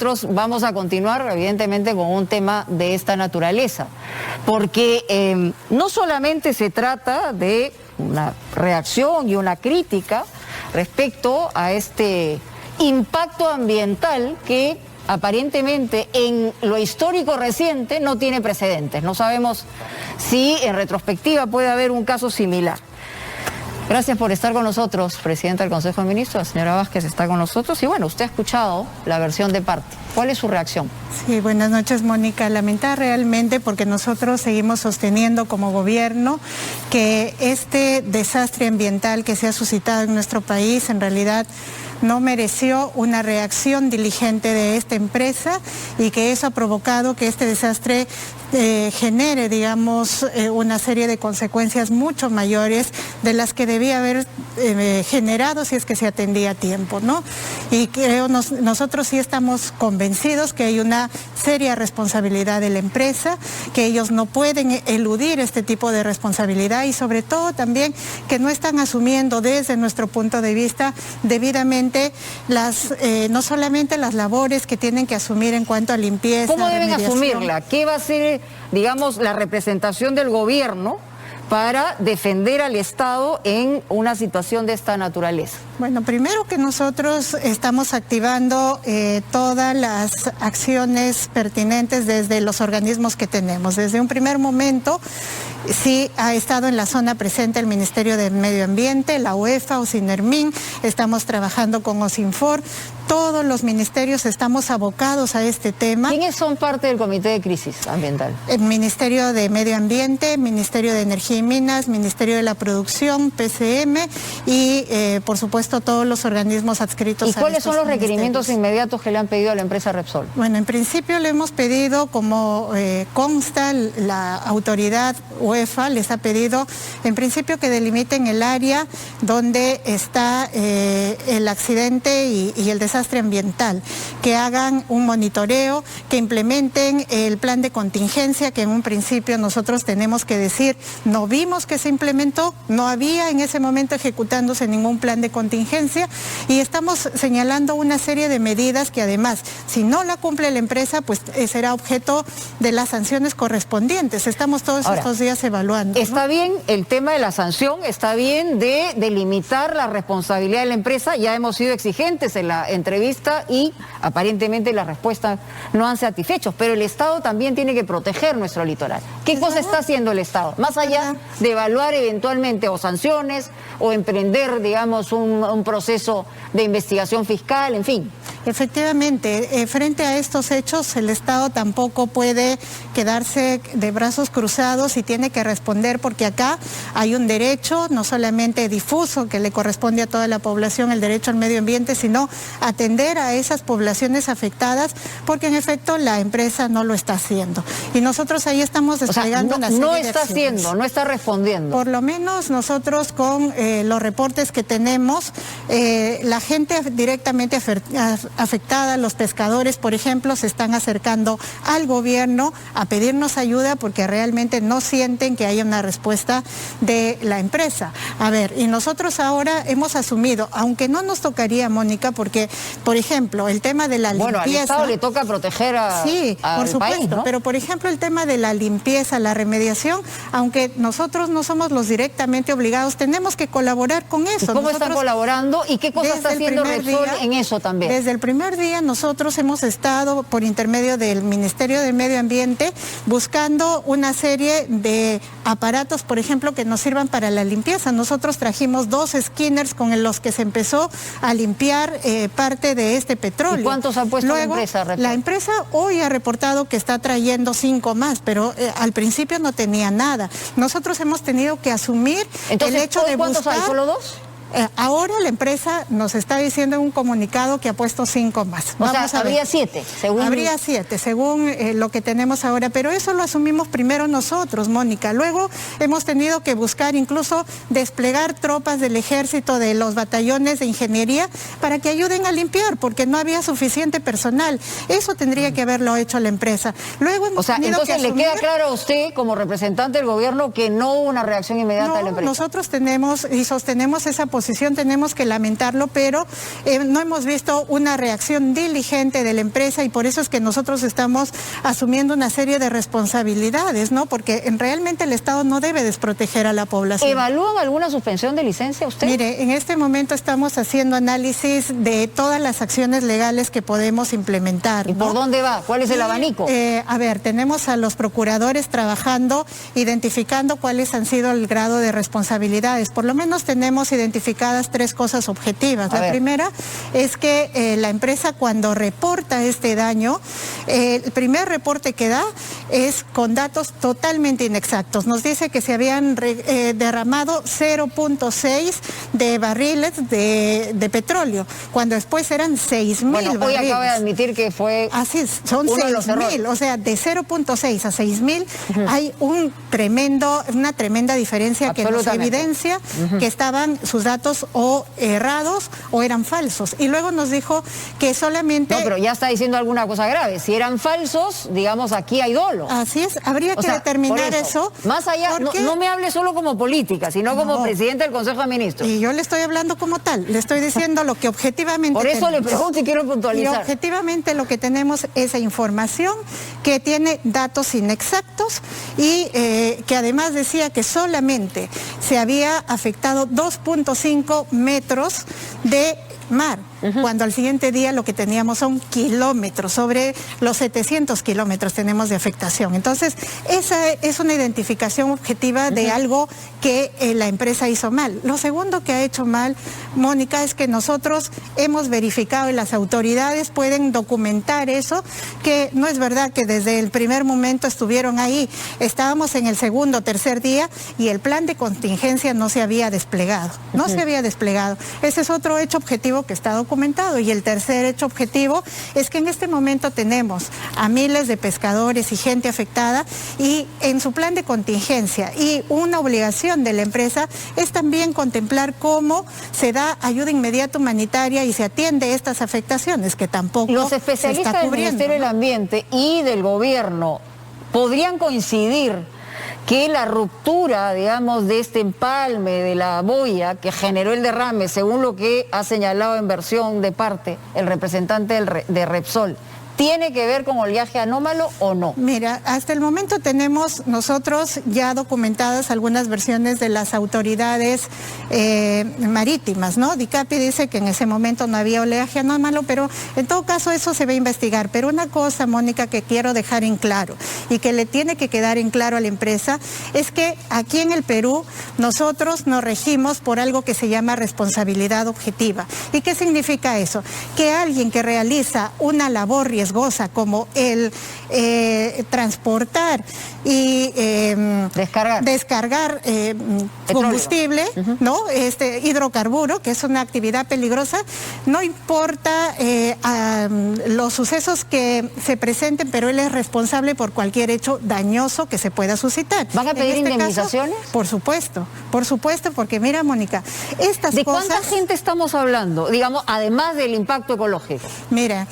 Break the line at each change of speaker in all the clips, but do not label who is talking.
Nosotros vamos a continuar, evidentemente, con un tema de esta naturaleza, porque no solamente se trata de una reacción y una crítica respecto a este impacto ambiental que aparentemente en lo histórico reciente no tiene precedentes. No sabemos si en retrospectiva puede haber un caso similar. Gracias por estar con nosotros, Presidenta del Consejo de Ministros. La señora Vázquez está con nosotros y bueno, usted ha escuchado la versión de parte. ¿Cuál es su reacción?
Sí, buenas noches, Mónica. Lamentar realmente porque nosotros seguimos sosteniendo como gobierno que este desastre ambiental que se ha suscitado en nuestro país en realidad no mereció una reacción diligente de esta empresa y que eso ha provocado que este desastre genere, digamos, una serie de consecuencias mucho mayores de las que debía haber generado si es que se atendía a tiempo, ¿no? Y creo nosotros sí estamos convencidos que hay una seria responsabilidad de la empresa, que ellos no pueden eludir este tipo de responsabilidad y sobre todo también que no están asumiendo desde nuestro punto de vista debidamente no solamente las labores que tienen que asumir en cuanto a limpieza.
¿Cómo deben asumirla? ¿Qué va a ser, digamos, la representación del gobierno para defender al Estado en una situación de esta naturaleza?
Bueno, primero que nosotros estamos activando todas las acciones pertinentes desde los organismos que tenemos. Desde un primer momento sí ha estado en la zona presente el Ministerio de Medio Ambiente, la UEFA, Ocinermin, estamos trabajando con Ocinfor, todos los ministerios estamos abocados a este tema.
¿Quiénes son parte del Comité de Crisis Ambiental?
El Ministerio de Medio Ambiente, Ministerio de Energía y Minas, Ministerio de la Producción, PCM y por supuesto todos los organismos adscritos.
¿Y cuáles son los requerimientos inmediatos que le han pedido a la empresa Repsol?
Bueno, en principio le hemos pedido, como consta, la autoridad UEFA les ha pedido en principio que delimiten el área donde está el accidente y el desastre ambiental, que hagan un monitoreo, que implementen el plan de contingencia, que en un principio nosotros tenemos que decir, no vimos que se implementó, no había en ese momento ejecutándose ningún plan de contingencia y estamos señalando una serie de medidas que además, si no la cumple la empresa, pues será objeto de las sanciones correspondientes. Estamos todos estos días evaluando, ¿no?
Está bien el tema de la sanción, está bien de delimitar la responsabilidad de la empresa, ya hemos sido exigentes en la entrevista y aparentemente las respuestas no han satisfecho, pero el Estado también tiene que proteger nuestro litoral. ¿Qué cosa está haciendo el Estado? Más allá de evaluar eventualmente o sanciones o emprender, digamos, un proceso de investigación fiscal, en fin.
Efectivamente, frente a estos hechos, el Estado tampoco puede quedarse de brazos cruzados y tiene que responder porque acá hay un derecho, no solamente difuso, que le corresponde a toda la población, el derecho al medio ambiente, sino atender a esas poblaciones afectadas, porque en efecto la empresa no lo está haciendo. Y nosotros ahí estamos desplegando una serie de acciones.
No está haciendo, no está respondiendo.
Por lo menos nosotros con los reportes que tenemos, la gente directamente afectada, los pescadores, por ejemplo, se están acercando al gobierno a pedirnos ayuda porque realmente no sienten que haya una respuesta de la empresa. A ver, y nosotros ahora hemos asumido, aunque no nos tocaría, Mónica, porque, por ejemplo, el tema de la limpieza...
Bueno, al Estado le toca proteger al
por supuesto,
país, ¿no?
Pero por ejemplo, el tema de la limpieza, la remediación, aunque nosotros no somos los directamente obligados, tenemos que colaborar con eso.
¿Y cómo están colaborando y qué cosa está haciendo Repsol en eso también?
Desde el primer día nosotros hemos estado por intermedio del Ministerio de Medio Ambiente buscando una serie de aparatos, por ejemplo, que nos sirvan para la limpieza. Nosotros trajimos 2 skinners con los que se empezó a limpiar parte de este petróleo.
¿Y cuántos ha puesto
Luego,
la empresa, Repsol?
La empresa hoy ha reportado que está trayendo 5 más, pero al principio no tenía nada. Nosotros hemos tenido que asumir el hecho de buscar...
¿Cuántos hay? ¿Solo 2?
Ahora la empresa nos está diciendo en un comunicado que ha puesto 5 más.
Habría 7, según...
Habría 7, según lo que tenemos ahora, pero eso lo asumimos primero nosotros, Mónica. Luego hemos tenido que buscar incluso desplegar tropas del ejército, de los batallones de ingeniería, para que ayuden a limpiar, porque no había suficiente personal. Eso tendría que haberlo hecho la empresa. Luego hemos tenido que asumir...
¿Le queda claro a usted, como representante del gobierno, que no hubo una reacción inmediata de la empresa?
Nosotros tenemos y sostenemos esa posición posición tenemos que lamentarlo, pero no hemos visto una reacción diligente de la empresa y por eso es que nosotros estamos asumiendo una serie de responsabilidades, ¿no? Porque realmente el Estado no debe desproteger a la población.
¿Evalúan alguna suspensión de licencia usted?
Mire, en este momento estamos haciendo análisis de todas las acciones legales que podemos implementar, ¿no?
¿Y por dónde va? ¿Cuál es el abanico?
A ver, tenemos a los procuradores trabajando, identificando cuáles han sido el grado de responsabilidades. Por lo menos tenemos identificadas 3 cosas objetivas. La primera es que la empresa cuando reporta este daño, el primer reporte que da es con datos totalmente inexactos. Nos dice que se habían derramado 0.6 de barriles de petróleo, cuando después eran 6.000 barriles.
Hoy acaba de admitir que fue
así es, son 6.000, o sea, de 0.6 a 6.000 hay una tremenda diferencia que nos evidencia que estaban sus datos o errados o eran falsos. Y luego nos dijo que solamente...
No, pero ya está diciendo alguna cosa grave. Si eran falsos, digamos, aquí hay dolo.
Así es, habría que determinar eso.
Más allá, no me hable solo como política, sino como presidente del Consejo de Ministros.
Y yo le estoy hablando como tal, le estoy diciendo lo que objetivamente
Por eso
tenemos.
le pregunto y quiero puntualizar.
Y objetivamente lo que tenemos es esa información que tiene datos inexactos y que además decía que solamente se había afectado 2.5 metros de mar, cuando al siguiente día lo que teníamos son kilómetros, sobre los 700 kilómetros tenemos de afectación. Entonces, esa es una identificación objetiva de algo que la empresa hizo mal. Lo segundo que ha hecho mal, Mónica, es que nosotros hemos verificado y las autoridades pueden documentar eso, que no es verdad que desde el primer momento estuvieron ahí. Estábamos en el segundo, tercer día y el plan de contingencia no se había desplegado. No se había desplegado. Ese es otro hecho objetivo que está documentado. Y el tercer hecho objetivo es que en este momento tenemos a miles de pescadores y gente afectada y en su plan de contingencia y una obligación de la empresa es también contemplar cómo se da ayuda inmediata humanitaria y se atiende estas afectaciones que tampoco
los especialistas
se está cubriendo,
del Ministerio del Ambiente y del Gobierno podrían coincidir que la ruptura, digamos, de este empalme de la boya que generó el derrame, según lo que ha señalado en versión de parte el representante de Repsol, ¿tiene que ver con oleaje anómalo o no?
Mira, hasta el momento tenemos nosotros ya documentadas algunas versiones de las autoridades marítimas, ¿no? DICAPI dice que en ese momento no había oleaje anómalo, pero en todo caso eso se va a investigar. Pero una cosa, Mónica, que quiero dejar en claro y que le tiene que quedar en claro a la empresa es que aquí en el Perú nosotros nos regimos por algo que se llama responsabilidad objetiva. ¿Y qué significa eso? Que alguien que realiza una labor riesgosa como el transportar y descargar combustible, ¿no? Hidrocarburo, que es una actividad peligrosa, no importa los sucesos que se presenten, pero él es responsable por cualquier hecho dañoso que se pueda suscitar.
¿Van a pedir indemnizaciones?
Caso, por supuesto, porque mira, Mónica, estas
¿de
cosas...
cuánta gente estamos hablando, digamos, además del impacto ecológico?
Mira,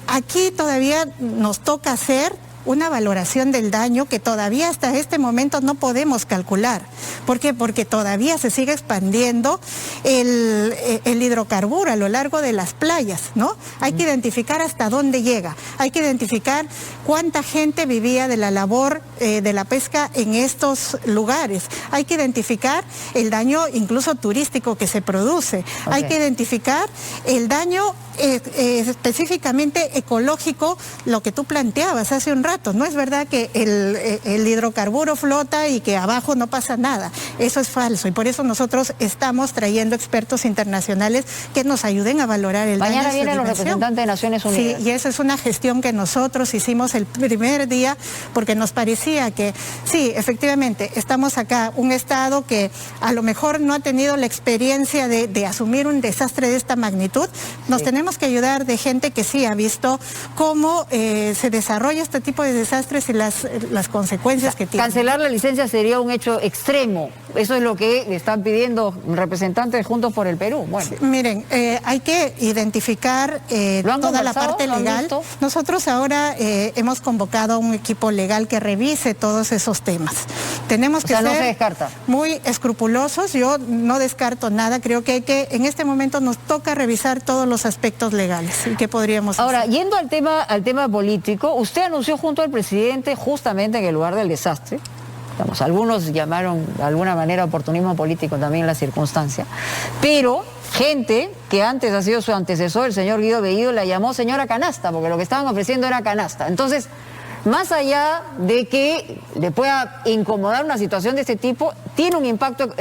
aquí todavía nos toca hacer una valoración del daño que todavía hasta este momento no podemos calcular. ¿Por qué? Porque todavía se sigue expandiendo el hidrocarburo a lo largo de las playas, ¿no? Hay que identificar hasta dónde llega, hay que identificar cuánta gente vivía de la labor de la pesca en estos lugares, hay que identificar el daño incluso turístico que se produce, hay que identificar el daño específicamente ecológico, lo que tú planteabas hace un rato. No es verdad que el hidrocarburo flota y que abajo no pasa nada. Eso es falso y por eso nosotros estamos trayendo expertos internacionales que nos ayuden a valorar el daño.
Mañana vienen los representantes de Naciones Unidas.
Sí, y esa es una gestión que nosotros hicimos el primer día porque nos parecía que sí, efectivamente, estamos acá, un Estado que a lo mejor no ha tenido la experiencia de asumir un desastre de esta magnitud. Nos tenemos tenemos que ayudar de gente que sí ha visto cómo se desarrolla este tipo de desastres y las consecuencias que tiene.
Cancelar la licencia sería un hecho extremo. Eso es lo que están pidiendo representantes de Juntos por el Perú. Bueno.
Sí, miren, hay que identificar toda la parte legal. Nosotros ahora hemos convocado a un equipo legal que revise todos esos temas. Tenemos que ser
no se descarta.
Muy escrupulosos. Yo no descarto nada. Creo que en este momento nos toca revisar todos los aspectos legales y qué podríamos hacer.
Ahora, yendo al tema político, usted anunció junto al presidente, justamente en el lugar del desastre, digamos, algunos llamaron de alguna manera oportunismo político también la circunstancia, pero gente que antes ha sido su antecesor, el señor Guido Bellido, la llamó señora canasta, porque lo que estaban ofreciendo era canasta. Entonces, más allá de que le pueda incomodar una situación de este tipo, tiene un impacto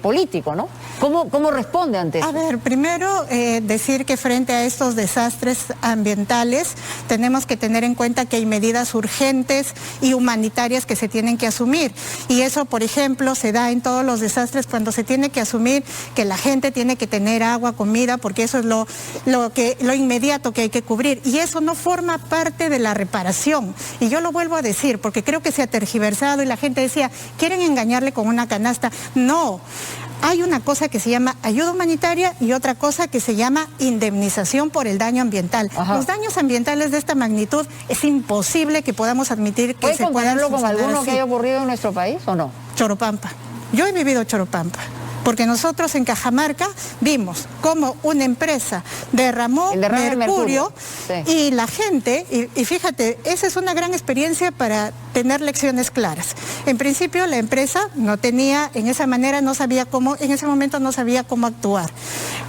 político, ¿no? ¿Cómo responde ante eso?
A ver, primero decir que frente a estos desastres ambientales tenemos que tener en cuenta que hay medidas urgentes y humanitarias que se tienen que asumir. Y eso, por ejemplo, se da en todos los desastres cuando se tiene que asumir que la gente tiene que tener agua, comida, porque eso es lo inmediato que hay que cubrir. Y eso no forma parte de la reparación. Y yo lo vuelvo a decir porque creo que se ha tergiversado y la gente decía, ¿quieren engañarle con una canasta? No. Hay una cosa que se llama ayuda humanitaria y otra cosa que se llama indemnización por el daño ambiental.
Ajá.
Los daños ambientales de esta magnitud es imposible que podamos admitir que se puedan
compararlo con alguno
así.
que haya ocurrido en nuestro país o no?
Choropampa. Yo he vivido Choropampa. Porque nosotros en Cajamarca vimos cómo una empresa derramó mercurio. Sí. Y la gente, y fíjate, esa es una gran experiencia para tener lecciones claras. En principio la empresa no tenía, en esa manera no sabía cómo, en ese momento no sabía cómo actuar.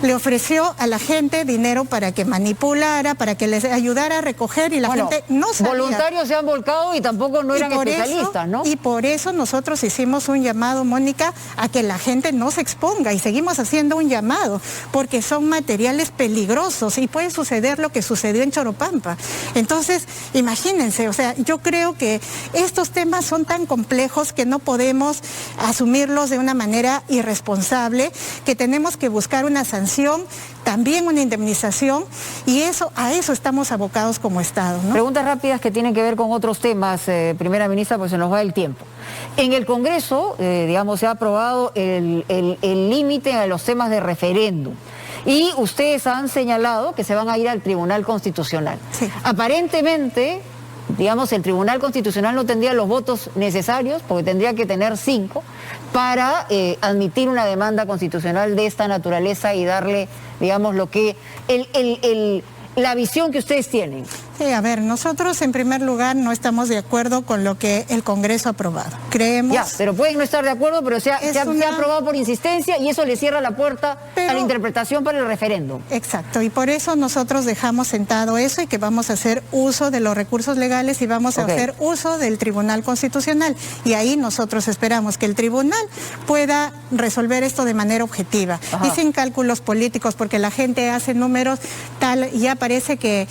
Le ofreció a la gente dinero para que manipulara, para que les ayudara a recoger y la gente no sabía.
Voluntarios se han volcado y tampoco no eran especialistas, ¿no?
Y por eso nosotros hicimos un llamado, Mónica, a que la gente no se exponga y seguimos haciendo un llamado porque son materiales peligrosos y puede suceder lo que sucedió en Choropampa. Entonces, imagínense, o sea, yo creo que estos temas son tan complejos que no podemos asumirlos de una manera irresponsable, que tenemos que buscar una sanción, también una indemnización y a eso estamos abocados como Estado, ¿no?
Preguntas rápidas que tienen que ver con otros temas, primera ministra, pues se nos va el tiempo. En el Congreso, digamos, se ha aprobado el límite a los temas de referéndum. Y ustedes han señalado que se van a ir al Tribunal Constitucional.
Sí.
Aparentemente, digamos, el Tribunal Constitucional no tendría los votos necesarios, porque tendría que tener 5, para admitir una demanda constitucional de esta naturaleza y darle, digamos, lo que la visión que ustedes tienen.
Sí, a ver, nosotros en primer lugar no estamos de acuerdo con lo que el Congreso ha aprobado. Creemos...
Ya, pero pueden no estar de acuerdo, pero se ha aprobado por insistencia y eso le cierra la puerta a la interpretación para el referéndum.
Exacto, y por eso nosotros dejamos sentado eso y que vamos a hacer uso de los recursos legales y vamos a hacer uso del Tribunal Constitucional. Y ahí nosotros esperamos que el Tribunal pueda resolver esto de manera objetiva. Ajá. Y sin cálculos políticos, porque la gente hace números tal, y ya parece que...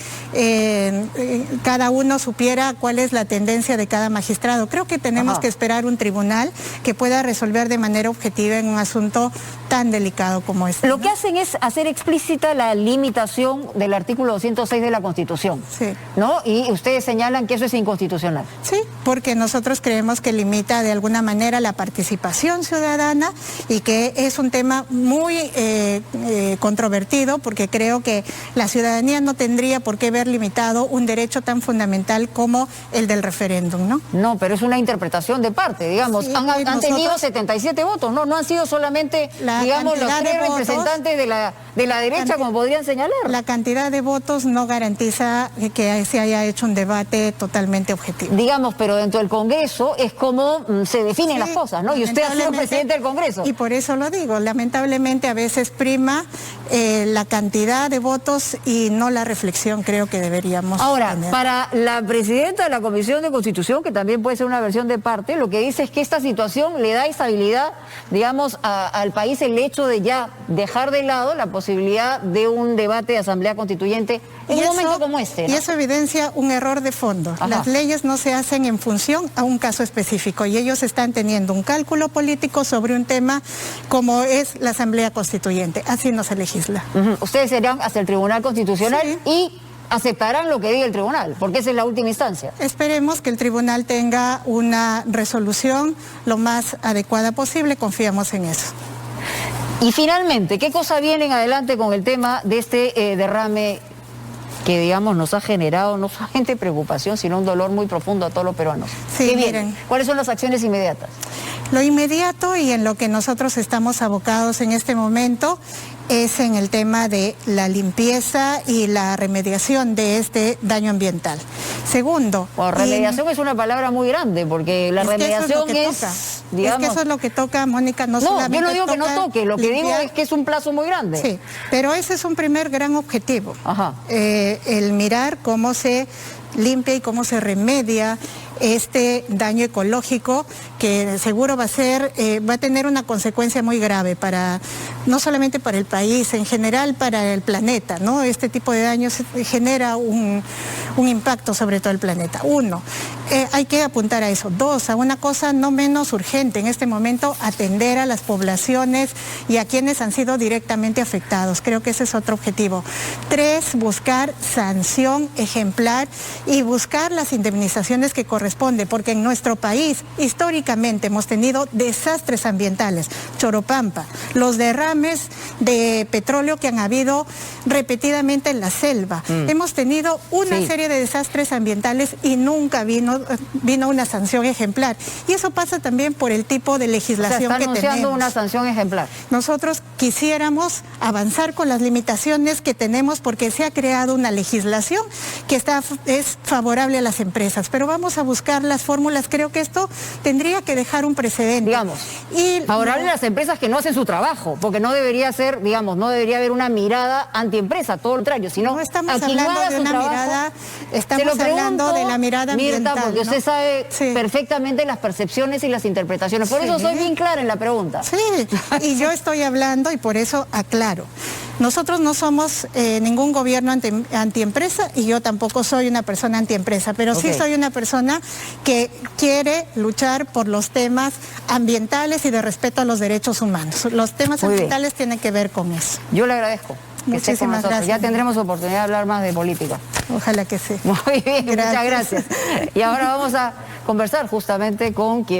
cada uno supiera cuál es la tendencia de cada magistrado. Creo que tenemos que esperar un tribunal que pueda resolver de manera objetiva en un asunto tan delicado como este.
Lo que hacen es hacer explícita la limitación del artículo 206 de la Constitución,
sí,
¿no? Y ustedes señalan que eso es inconstitucional.
Sí, porque nosotros creemos que limita de alguna manera la participación ciudadana y que es un tema muy controvertido, porque creo que la ciudadanía no tendría por qué ver limitado un derecho tan fundamental como el del referéndum, ¿no?
No, pero es una interpretación de parte, digamos. Sí, han tenido 77 votos, no han sido solamente, digamos, los 3 representantes de la derecha, como podrían señalar.
La cantidad de votos no garantiza que se haya hecho un debate totalmente objetivo.
Digamos, pero dentro del Congreso es como se definen las cosas, ¿no? Y usted ha sido presidente del Congreso.
Y por eso lo digo, lamentablemente a veces prima la cantidad de votos y no la reflexión, creo que deberíamos tener.
Para la presidenta de la Comisión de Constitución, que también puede ser una versión de parte, lo que dice es que esta situación le da estabilidad, digamos, al país, el hecho de ya dejar de lado la posibilidad de un debate de asamblea constituyente en un momento como este, ¿no?
Y eso evidencia un error de fondo. Ajá. Las leyes no se hacen en función a un caso específico y ellos están teniendo un cálculo político sobre un tema como es la asamblea constituyente. Así nos elegimos. legisla.
Ustedes irán hasta el Tribunal Constitucional
Sí.
y aceptarán lo que diga el tribunal, porque esa es la última instancia.
Esperemos que el tribunal tenga una resolución lo más adecuada posible, confiamos en eso.
Y finalmente, ¿qué cosa viene en adelante con el tema de este derrame que, digamos, nos ha generado no solamente preocupación, sino un dolor muy profundo a todos los peruanos?
Sí,
¿Qué viene?
miren.
¿Cuáles son las acciones inmediatas?
Lo inmediato y en lo que nosotros estamos abocados en este momento es en el tema de la limpieza y la remediación de este daño ambiental. Segundo...
Bueno, remediación es una palabra muy grande, porque la remediación es, digamos...
Es que eso es lo que toca, Mónica, no
No,
solamente
yo no digo que no toque, lo que digo es que es un plazo muy grande.
Sí, pero ese es un primer gran objetivo.
Ajá.
El mirar cómo se limpia y cómo se remedia este daño ecológico que seguro va a tener una consecuencia muy grave no solamente para el país, en general para el planeta, ¿no? Este tipo de daños genera un impacto sobre todo el planeta. Uno, hay que apuntar a eso. Dos, a una cosa no menos urgente en este momento, atender a las poblaciones y a quienes han sido directamente afectados. Creo que ese es otro objetivo. Tres, buscar sanción ejemplar y buscar las indemnizaciones que corresponde, porque en nuestro país históricamente hemos tenido desastres ambientales, Choropampa, los derrames de petróleo que han habido repetidamente en la selva. Hemos tenido una serie de desastres ambientales y nunca vino una sanción ejemplar. Y eso pasa también por el tipo de legislación que tenemos.
Está anunciando una sanción ejemplar.
Nosotros quisiéramos avanzar con las limitaciones que tenemos porque se ha creado una legislación que es favorable a las empresas, pero vamos a buscar las fórmulas. Creo que esto tendría que dejar un precedente.
Digamos, favorable a las empresas que no hacen su trabajo, porque no debería ser, digamos, no debería haber una mirada antiempresa, todo lo contrario, sino
no estamos
a quien
hablando
no haga
de
su
una
trabajo.
mirada, estamos hablando de la mirada ambiental,
Mirta, porque
¿no?
usted sabe
Sí.
perfectamente las percepciones y las interpretaciones, por eso soy bien clara en la pregunta.
Sí, y yo estoy hablando y por eso aclaro. Nosotros no somos ningún gobierno antiempresa y yo tampoco soy una persona antiempresa, pero sí soy una persona que quiere luchar por los temas ambientales y de respeto a los derechos humanos. Los temas ambientales tienen que ver con eso.
Yo le agradezco.
Muchísimas gracias.
Ya tendremos oportunidad de hablar más de política.
Ojalá que sí.
Muy bien, muchas gracias. Y ahora vamos a conversar justamente con quien